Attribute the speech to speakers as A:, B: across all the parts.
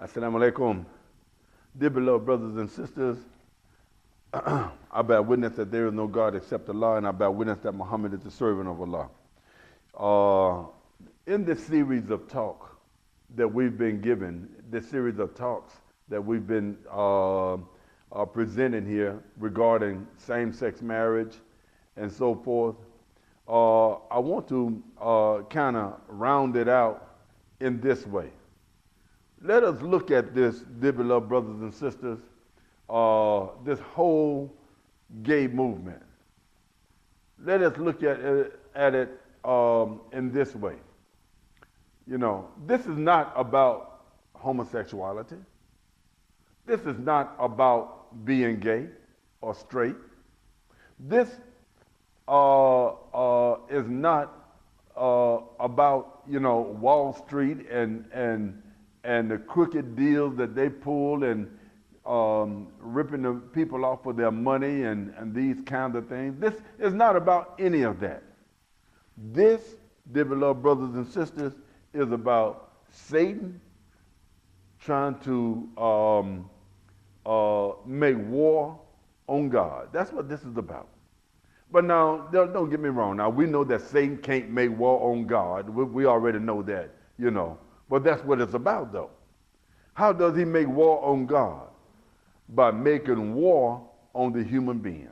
A: Assalamu alaikum. Dear beloved brothers and sisters, I bear witness that there is no God except Allah, and I bear witness that Muhammad is the servant of Allah. In this series of talk that we've been given, this series of talks that we've been presenting here regarding same-sex marriage and so forth, I want to kind of round it out in this way. Let us look at this, dear beloved brothers and sisters, this whole gay movement. Let us look at it in this way. You know, this is not about homosexuality. This is not about being gay or straight. This is not about, you know, Wall Street and the crooked deals that they pull and ripping the people off for their money and these kinds of things. This is not about any of that. This, dear beloved brothers and sisters, is about Satan trying to make war on God. That's what this is about. But now, don't get me wrong. Now, we know that Satan can't make war on God. We already know that, you know. But that's what it's about, though. How does he make war on God? By making war on the human being.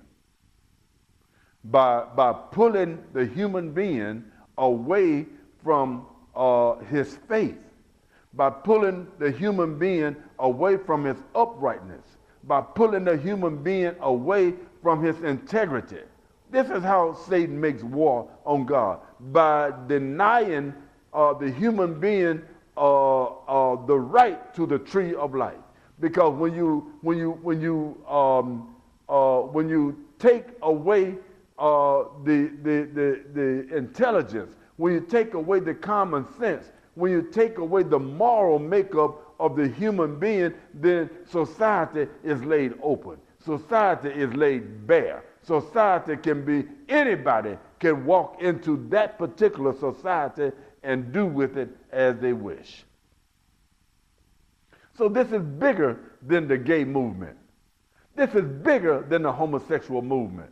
A: By pulling the human being away from his faith. By pulling the human being away from his uprightness. By pulling the human being away from his integrity. This is how Satan makes war on God. By denying the human being the right to the tree of life, because when you take away the intelligence, when you take away the common sense, when you take away the moral makeup of the human being, then society is laid open. Society is laid bare. Society can be, anybody can walk into that particular society and do with it as they wish. So this is bigger than the gay movement. This is bigger than the homosexual movement.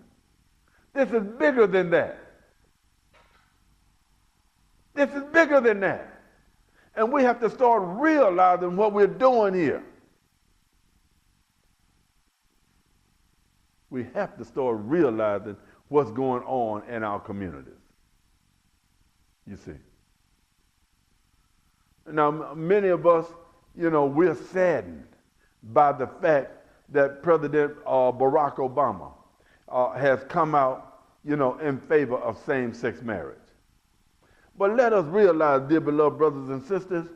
A: This is bigger than that. This is bigger than that. And we have to start realizing what we're doing here. We have to start realizing what's going on in our communities. You see. Now, many of us, you know, we're saddened by the fact that President Barack Obama has come out, you know, in favor of same-sex marriage. But let us realize, dear beloved brothers and sisters,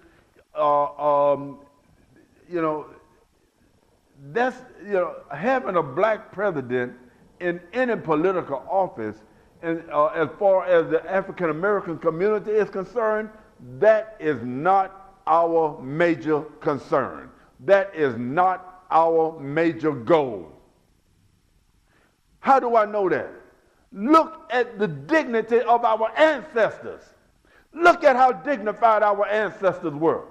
A: you know, that's, you know, having a black president in any political office, and as far as the African American community is concerned, that is not our major concern. That is not our major goal. How do I know that? Look at the dignity of our ancestors. Look at how dignified our ancestors were.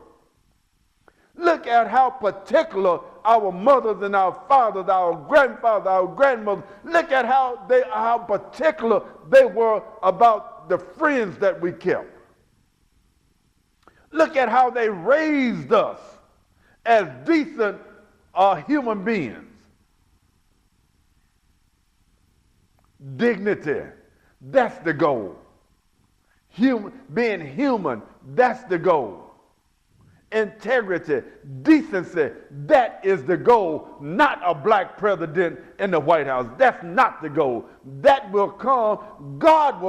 A: Look at how particular our mothers and our fathers, our grandfathers, our grandmothers, look at how particular they were about the friends that we kept. Look at how they raised us as decent human beings. Dignity, that's the goal. Being human, that's the goal. Integrity, decency, that is the goal, not a black president in the White House. That's not the goal. That will come, God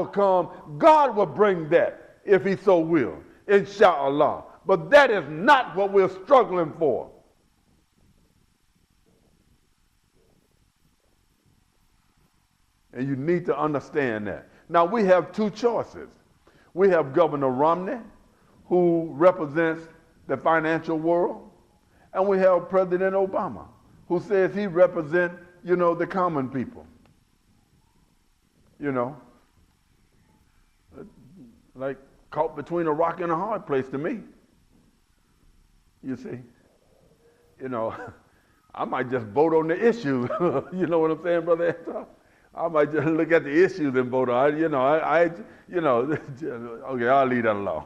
A: will bring that if he so will, inshallah. But that is not what we're struggling for. And you need to understand that. Now we have two choices. We have Governor Romney, who represents the financial world, and we have President Obama, who says he represents, you know, the common people. You know, like caught between a rock and a hard place to me. You see, you know, I might just vote on the issues. You know what I'm saying, Brother Anton? I might just look at the issues and vote on. Okay, I'll leave that alone.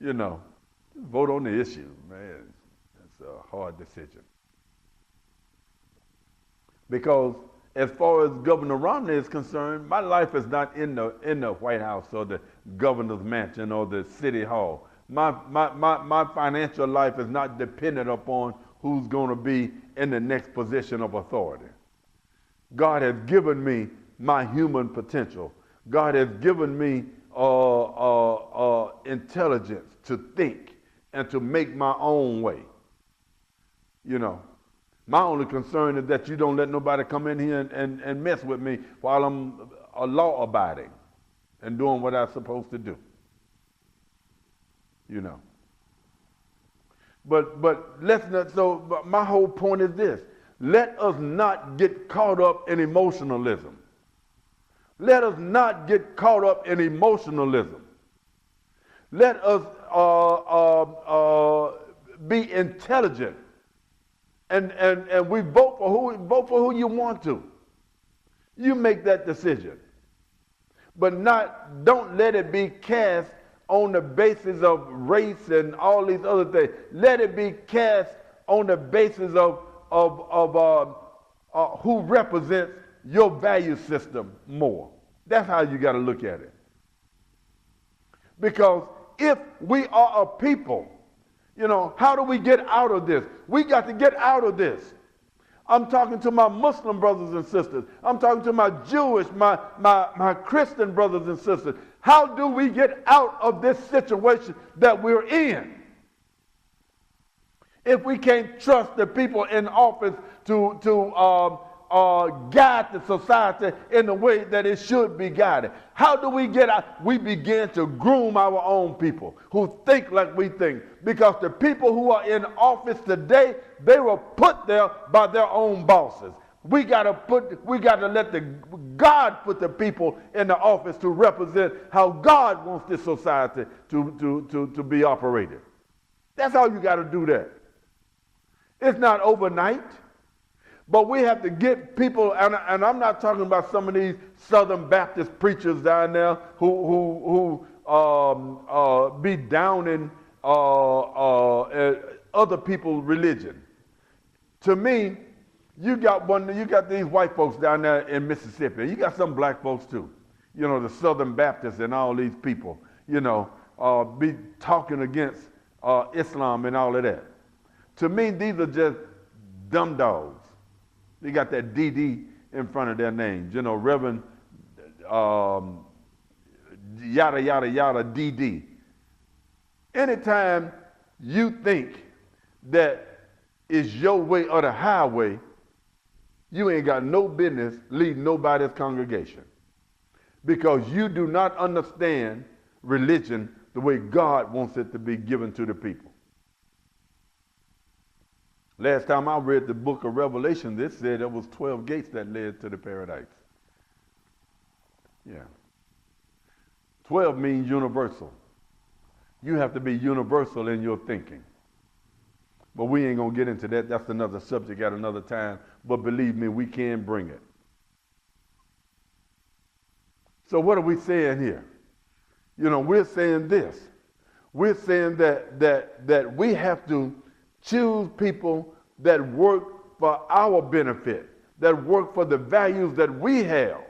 A: You know, vote on the issues, man. It's a hard decision. Because as far as Governor Romney is concerned, my life is not in the White House or the governor's mansion or the city hall. My financial life is not dependent upon who's going to be in the next position of authority. God has given me my human potential. God has given me intelligence to think and to make my own way. You know, my only concern is that you don't let nobody come in here and mess with me while I'm law abiding and doing what I'm supposed to do. You know. But let's not. So my whole point is this: let us not get caught up in emotionalism. Let us not get caught up in emotionalism. Let us be intelligent, and we vote for who you want to. You make that decision, but don't let it be cast on the basis of race and all these other things. Let it be cast on the basis of who represents your value system more. That's how you got to look at it. Because if we are a people, you know, how do we get out of this? We got to get out of this. I'm talking to my Muslim brothers and sisters. I'm talking to my Jewish, my Christian brothers and sisters. How do we get out of this situation that we're in? If we can't trust the people in office to guide the society in the way that it should be guided. How do we get out? We begin to groom our own people who think like we think. Because the people who are in office today, they were put there by their own bosses. We got to let God put the people in the office to represent how God wants this society to be operated. That's how you got to do that. It's not overnight. But we have to get people, and I'm not talking about some of these Southern Baptist preachers down there who be downing other people's religion. To me, you got these white folks down there in Mississippi. You got some black folks too. You know, the Southern Baptists and all these people. You know, be talking against Islam and all of that. To me, these are just dumb dogs. They got that DD in front of their names. You know, Reverend yada, yada, yada, DD. Anytime you think that is your way or the highway, you ain't got no business leading nobody's congregation. Because you do not understand religion the way God wants it to be given to the people. Last time I read the book of Revelation, it said there was 12 gates that led to the paradise. Yeah. 12 means universal. You have to be universal in your thinking. But we ain't going to get into that. That's another subject at another time. But believe me, we can bring it. So what are we saying here? You know, we're saying this. We're saying that we have to choose people that work for our benefit, that work for the values that we have.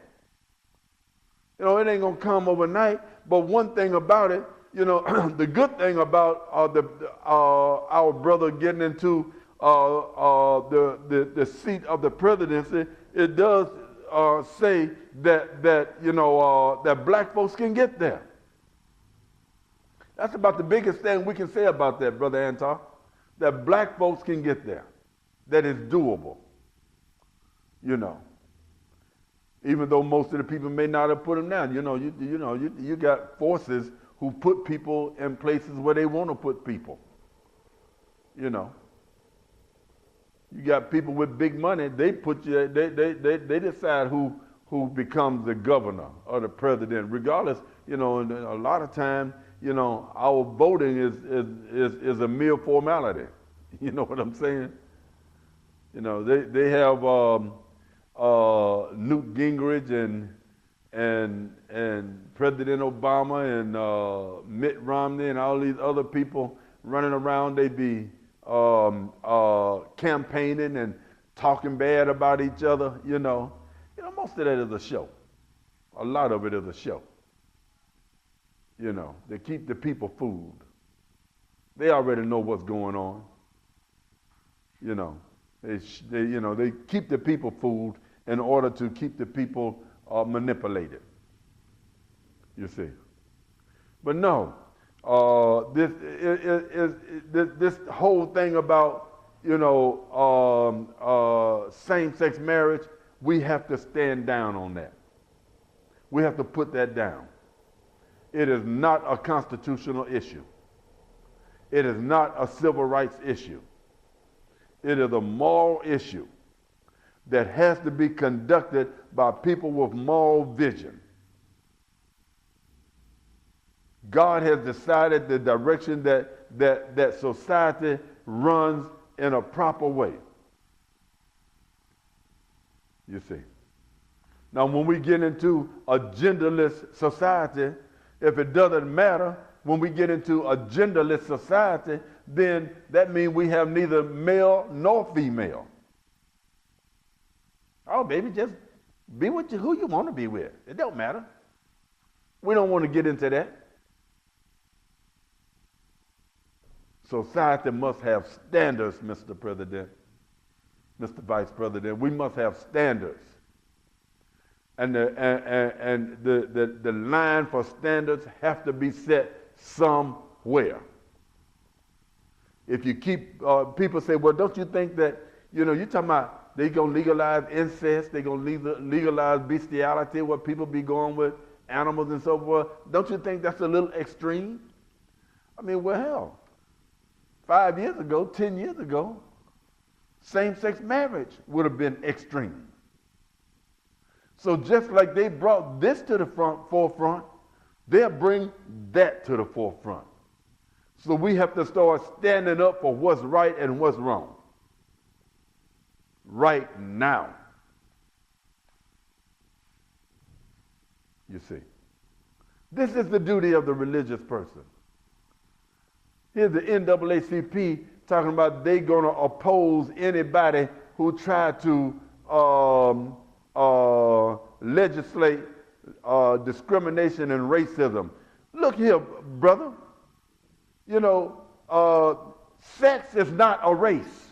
A: You know, it ain't going to come overnight, but one thing about it, you know, the good thing about our brother getting into the seat of the presidency, it does say that you know, that black folks can get there. That's about the biggest thing we can say about that, Brother Anton. That black folks can get there, that is doable, you know. Even though most of the people may not have put them down, you got forces who put people in places where they want to put people, you know. You got people with big money; they put you. They decide who becomes the governor or the president, regardless. You know, and a lot of times, you know, our voting is a mere formality. You know what I'm saying? You know, they have Newt Gingrich and President Obama and Mitt Romney and all these other people running around. They be campaigning and talking bad about each other. You know, most of that is a show. A lot of it is a show. You know, they keep the people fooled. They already know what's going on. You know, they keep the people fooled in order to keep the people manipulated. You see, but no, this whole thing about same-sex marriage, we have to stand down on that. We have to put that down. It is not a constitutional issue. It is not a civil rights issue. It is a moral issue that has to be conducted by people with moral vision. God has decided the direction that society runs in a proper way. You see. Now, when we get into a genderless society, if it doesn't matter, when we get into a genderless society, then that means we have neither male nor female. Oh, baby, just be with who you want to be with. It don't matter. We don't want to get into that. Society must have standards, Mr. President, Mr. Vice President. We must have standards. And the line for standards have to be set somewhere. If you keep, people say, well, don't you think that, you're talking about they're going to legalize incest, they're going to legalize bestiality, where people be going with animals and so forth. Don't you think that's a little extreme? I mean, well, hell, 5 years ago, 10 years ago, same-sex marriage would have been extreme. So just like they brought this to the forefront, they'll bring that to the forefront. So we have to start standing up for what's right and what's wrong. Right now. You see. This is the duty of the religious person. Here's the NAACP talking about they're going to oppose anybody who try to legislate discrimination and racism. Look here, brother. Sex is not a race.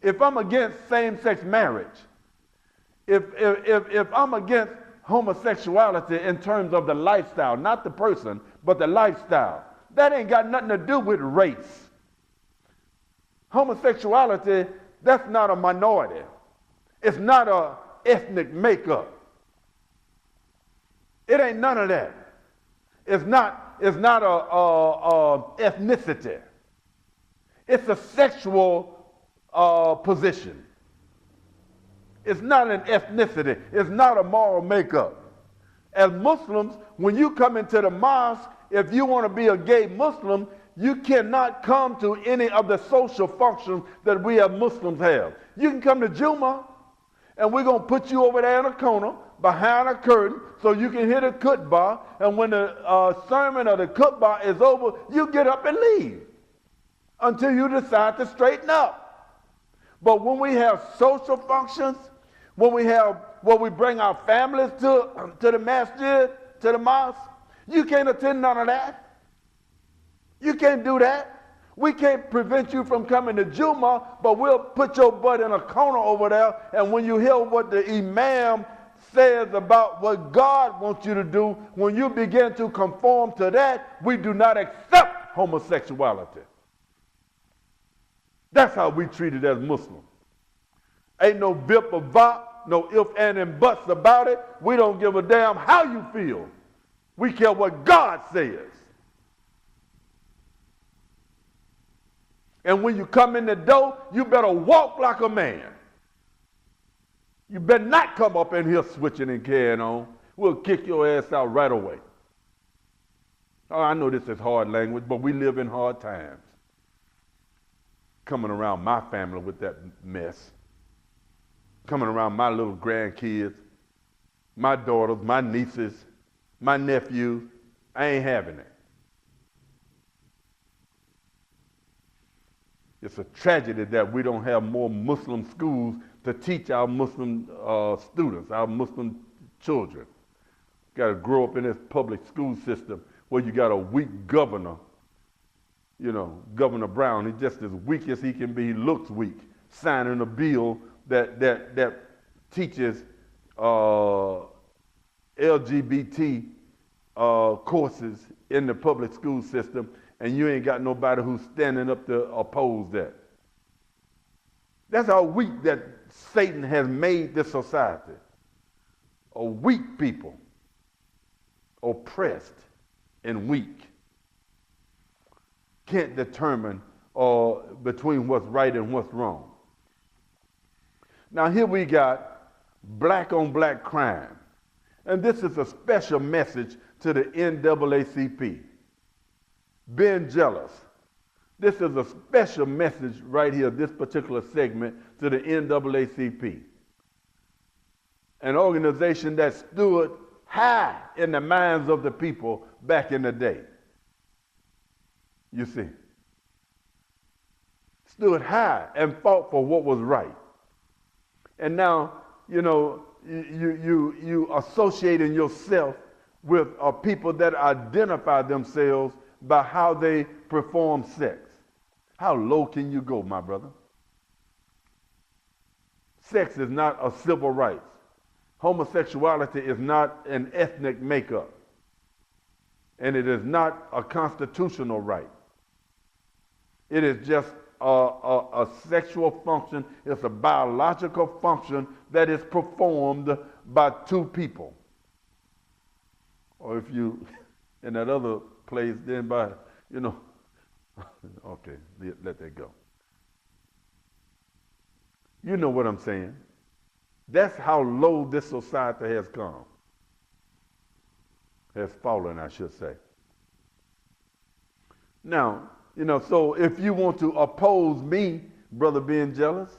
A: If I'm against same-sex marriage, if I'm against homosexuality in terms of the lifestyle, not the person, but the lifestyle, that ain't got nothing to do with race. Homosexuality, that's not a minority. It's not a ethnic makeup. It ain't none of that. It's not a ethnicity. It's a sexual position. It's not an ethnicity. It's not a moral makeup. As Muslims, when you come into the mosque, if you want to be a gay Muslim, you cannot come to any of the social functions that we as Muslims have. You can come to Jumu'ah, and we're going to put you over there in a corner behind a curtain so you can hear the khutbah, and when the sermon or the khutbah is over, you get up and leave until you decide to straighten up. But when we have social functions, when we bring our families to the masjid, to the mosque, you can't attend none of that. You can't do that. We can't prevent you from coming to Jumu'ah, but we'll put your butt in a corner over there, and when you hear what the imam says about what God wants you to do, when you begin to conform to that, we do not accept homosexuality. That's how we treat it as Muslims. Ain't no bip or bop, no if, and buts about it. We don't give a damn how you feel. We care what God says. And when you come in the door, you better walk like a man. You better not come up in here switching and carrying on. We'll kick your ass out right away. Oh, I know this is hard language, but we live in hard times. coming around my family with that mess, coming around my little grandkids, my daughters, my nieces, my nephews. I ain't having it. It's a tragedy that we don't have more Muslim schools to teach our Muslim students, our Muslim children. Got to grow up in this public school system where you got a weak governor. You know, Governor Brown, he's just as weak as he can be. He looks weak, signing a bill that teaches LGBT courses in the public school system, and you ain't got nobody who's standing up to oppose that. That's how weak that Satan has made this society. A weak people, oppressed and weak, can't determine between what's right and what's wrong. Now here we got black on black crime. And this is a special message to the NAACP. Being jealous. This is a special message right here, this particular segment, to the NAACP. An organization that stood high in the minds of the people back in the day. You see. Stood high and fought for what was right. And now, you know, you associating yourself with people that identify themselves by how they perform sex. How low can you go, my brother? Sex is not a civil right. Homosexuality is not an ethnic makeup. And it is not a constitutional right. It is just a sexual function. It's a biological function that is performed by two people. Or if you, in that other place, then by, you know, okay, let that go. You know what I'm saying. That's how low this society has come. Has fallen, I should say. Now, you know, so if you want to oppose me, brother, being jealous,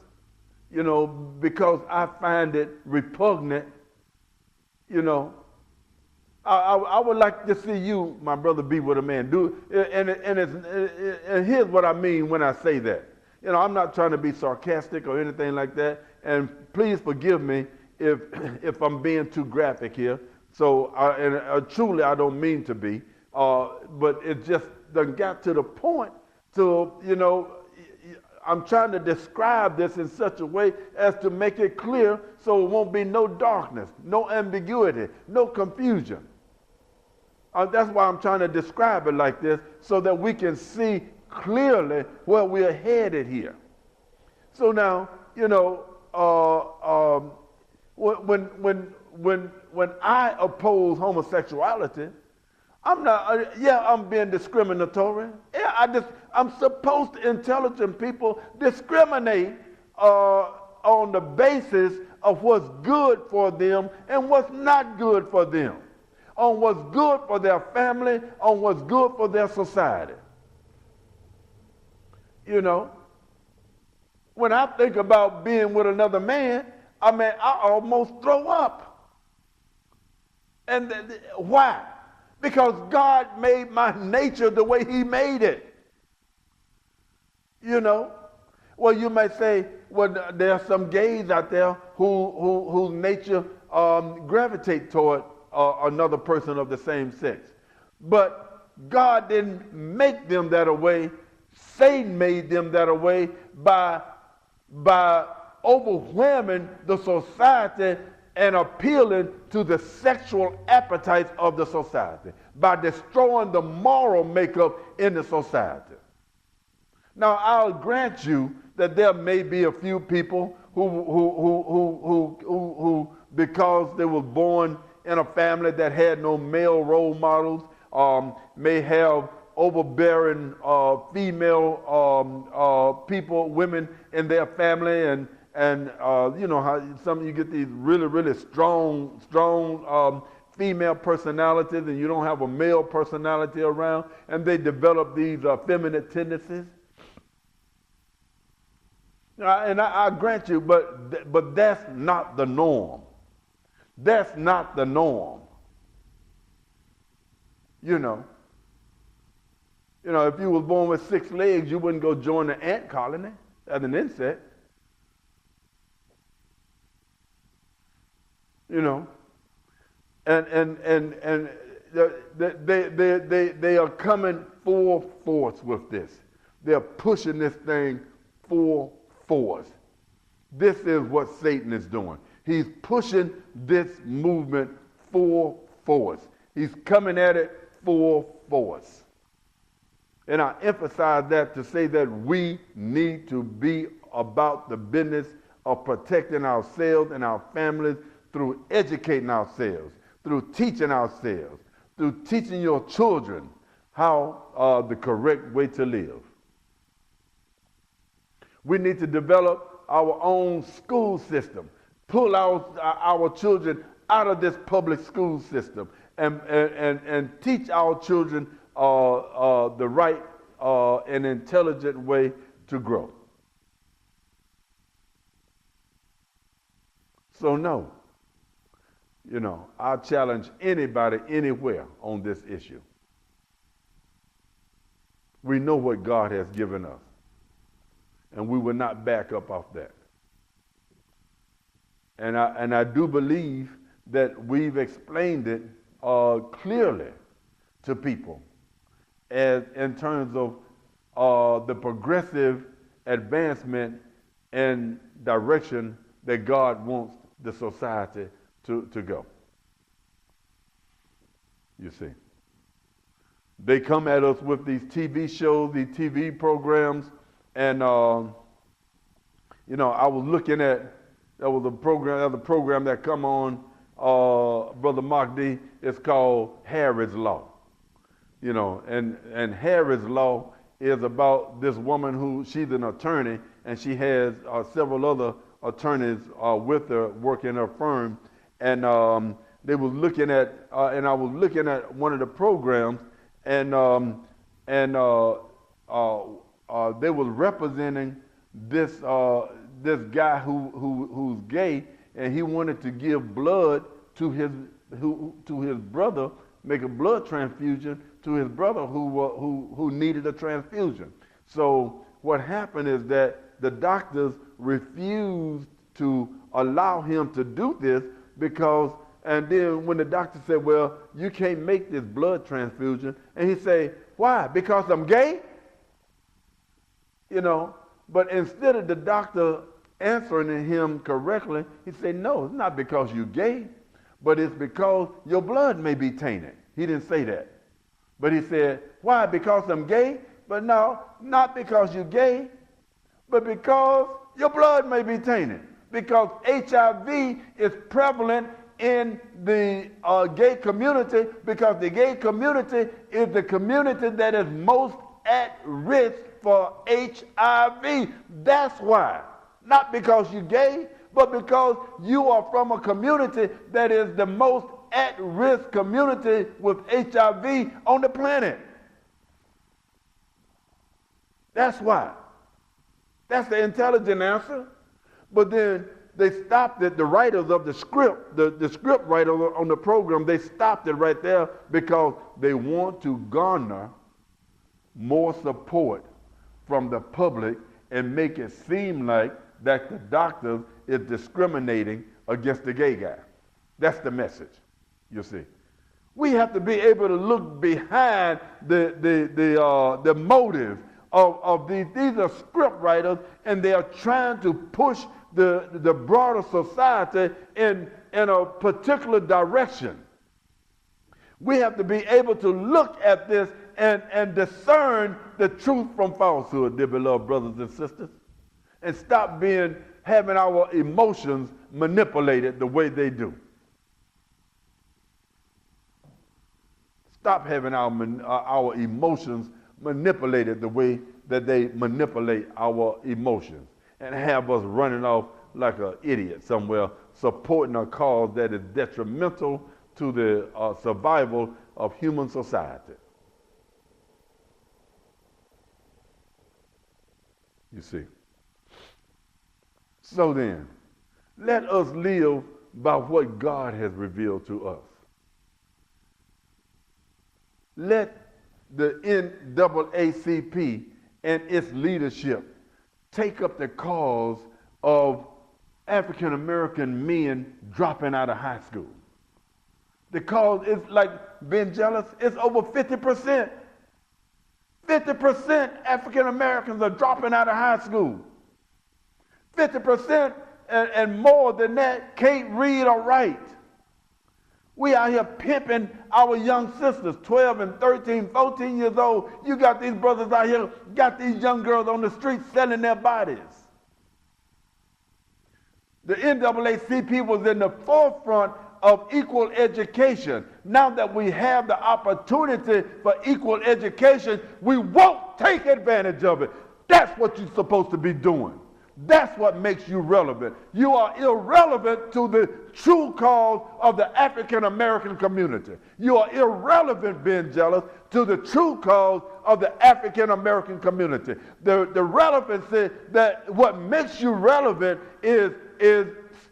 A: you know, because I find it repugnant, you know, I would like to see you, my brother, be with a man. And here's what I mean when I say that. You know, I'm not trying to be sarcastic or anything like that. And please forgive me if I'm being too graphic here. So, truly, I don't mean to be. But it just done got to the point to, you know, I'm trying to describe this in such a way as to make it clear so it won't be no darkness, no ambiguity, no confusion. That's why I'm trying to describe it like this so that we can see clearly where we are headed here. So now, you know, when I oppose homosexuality, I'm not, I'm being discriminatory. Yeah, I'm supposed to, intelligent people discriminate on the basis of what's good for them and what's not good for them, on what's good for their family, on what's good for their society. You know, when I think about being with another man, I mean, I almost throw up. And why? Because God made my nature the way he made it. You know? Well, you might say, well, there are some gays out there whose nature gravitate toward another person of the same sex. But God didn't make them that way. Satan made them that way by overwhelming the society and appealing to the sexual appetites of the society, by destroying the moral makeup in the society. Now, I'll grant you that there may be a few people who because they were born in a family that had no male role models, may have overbearing female people, women in their family, and you know how some you get these really strong female personalities, and you don't have a male personality around, and they develop these feminine tendencies. And I grant you, but that's not the norm. That's not the norm. You know. You know, if you was born with 6 legs, you wouldn't go join the ant colony as an insect. You know. And they are coming full force with this. They're pushing this thing full force. This is what Satan is doing. He's pushing this movement full force. He's coming at it full force. And I emphasize that to say that we need to be about the business of protecting ourselves and our families through educating ourselves, through teaching ourselves, through teaching your children how the correct way to live. We need to develop our own school system, pull our children out of this public school system, and teach our children the right and intelligent way to grow. So no, you know, I challenge anybody anywhere on this issue. We know what God has given us, and we will not back up off that. And I do believe that we've explained it clearly to people as in terms of the progressive advancement and direction that God wants the society to go. You see. They come at us with these TV shows, these TV programs, and you know, I was looking at, there was a program that come on, Brother Mark D. It's called Harry's Law. You know, and Harry's Law is about this woman who, she's an attorney, and she has several other attorneys with her working in her firm, and they were looking at, and I was looking at one of the programs, and they was representing this this guy who's gay, and he wanted to give blood to his brother, make a blood transfusion to his brother who needed a transfusion. So what happened is that the doctors refused to allow him to do this because, and then when the doctor said, well, you can't make this blood transfusion, and he said, why? Because I'm gay? You know, but instead of the doctor answering him correctly, he said, no, it's not because you're gay, but it's because your blood may be tainted. He didn't say that. But he said, why? Because I'm gay? But no, not because you're gay, but because your blood may be tainted. Because HIV is prevalent in the gay community, because the gay community is the community that is most at risk for HIV. That's why. Not because you're gay, but because you are from a community that is the most at-risk community with HIV on the planet. That's why. That's the intelligent answer. But then they stopped it, the writers of the script, the script writer on the program, they stopped it right there because they want to garner more support from the public and make it seem like that the doctor is discriminating against the gay guy. That's the message, you see. We have to be able to look behind the motive of these. These are script writers, and they are trying to push the broader society in a particular direction. We have to be able to look at this and discern the truth from falsehood, dear beloved brothers and sisters, and stop having our emotions manipulated the way they do. Stop having our emotions manipulated the way that they manipulate our emotions, and have us running off like an idiot somewhere, supporting a cause that is detrimental to the survival of human society. You see. So then, let us live by what God has revealed to us. Let the NAACP and its leadership take up the cause of African American men dropping out of high school. The cause is like being jealous. It's over 50%. 50% African Americans are dropping out of high school. 50% and more than that can't read or write. We out here pimping our young sisters, 12 and 13, 14 years old. You got these brothers out here, got these young girls on the street selling their bodies. The NAACP was in the forefront of equal education. Now that we have the opportunity for equal education, we won't take advantage of it. That's what you're supposed to be doing. That's what makes you relevant. You are irrelevant to the true cause of the African American community. You are irrelevant, being jealous, to the true cause of the African American community. The relevancy, that what makes you relevant is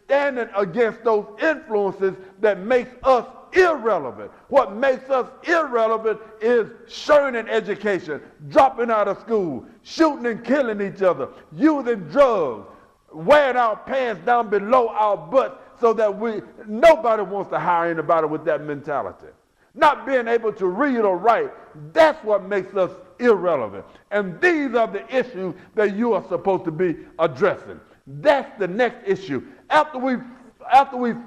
A: standing against those influences that makes us irrelevant. What makes us irrelevant is shirking education, dropping out of school, shooting and killing each other, using drugs, wearing our pants down below our butts so that nobody wants to hire anybody with that mentality. Not being able to read or write, that's what makes us irrelevant. And these are the issues that you are supposed to be addressing. That's the next issue. After we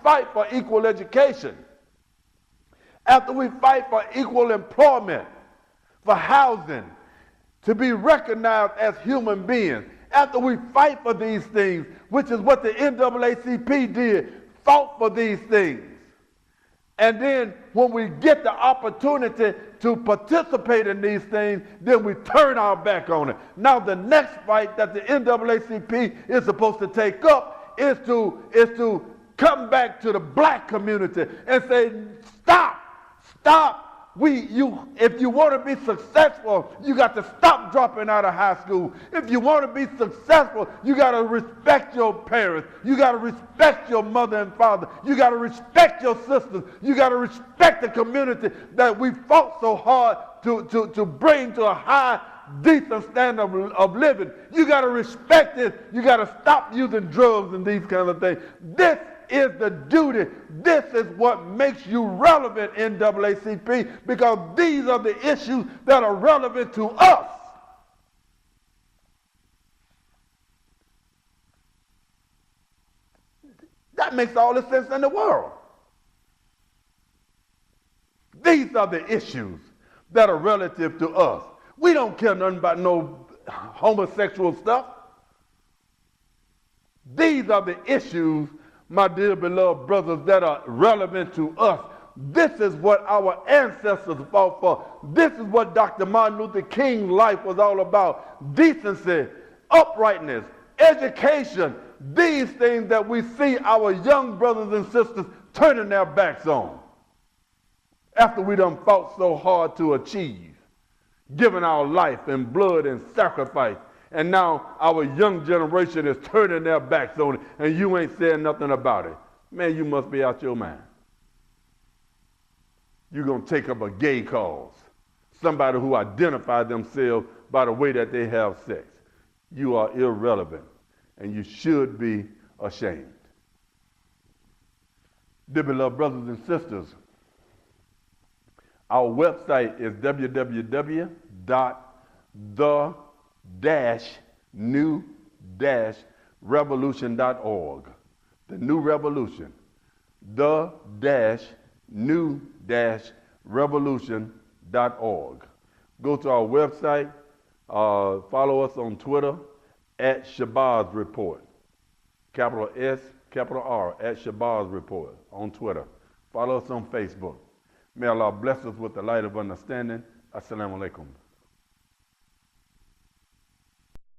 A: fight for equal education, after we fight for equal employment, for housing, to be recognized as human beings, after we fight for these things, which is what the NAACP did, fought for these things. And then when we get the opportunity to participate in these things, then we turn our back on it. Now the next fight that the NAACP is supposed to take up is to come back to the black community and say, stop. If you want to be successful, you got to stop dropping out of high school. If you want to be successful, you got to respect your parents. You got to respect your mother and father. You got to respect your sisters. You got to respect the community that we fought so hard to bring to a high, decent standard of living. You got to respect it. You got to stop using drugs and these kind of things. This is the duty. This is what makes you relevant in NAACP, because these are the issues that are relevant to us. That makes all the sense in the world. These are the issues that are relative to us. We don't care nothing about no homosexual stuff. These are the issues, my dear beloved brothers, that are relevant to us. This is what our ancestors fought for. This is what Dr. Martin Luther King's life was all about. Decency, uprightness, education, these things that we see our young brothers and sisters turning their backs on after we done fought so hard to achieve, giving our life and blood and sacrifice. And now our young generation is turning their backs on it, and you ain't saying nothing about it. Man, you must be out your mind. You're going to take up a gay cause, somebody who identifies themselves by the way that they have sex. You are irrelevant, and you should be ashamed. Dear beloved brothers and sisters, our website is www.the-new-revolution.org. The New Revolution. The-new-revolution.org. Go to our website. Follow us on Twitter at Shabazz Report. Capital S, capital R, at Shabazz Report on Twitter. Follow us on Facebook. May Allah bless us with the light of understanding. Assalamu alaikum.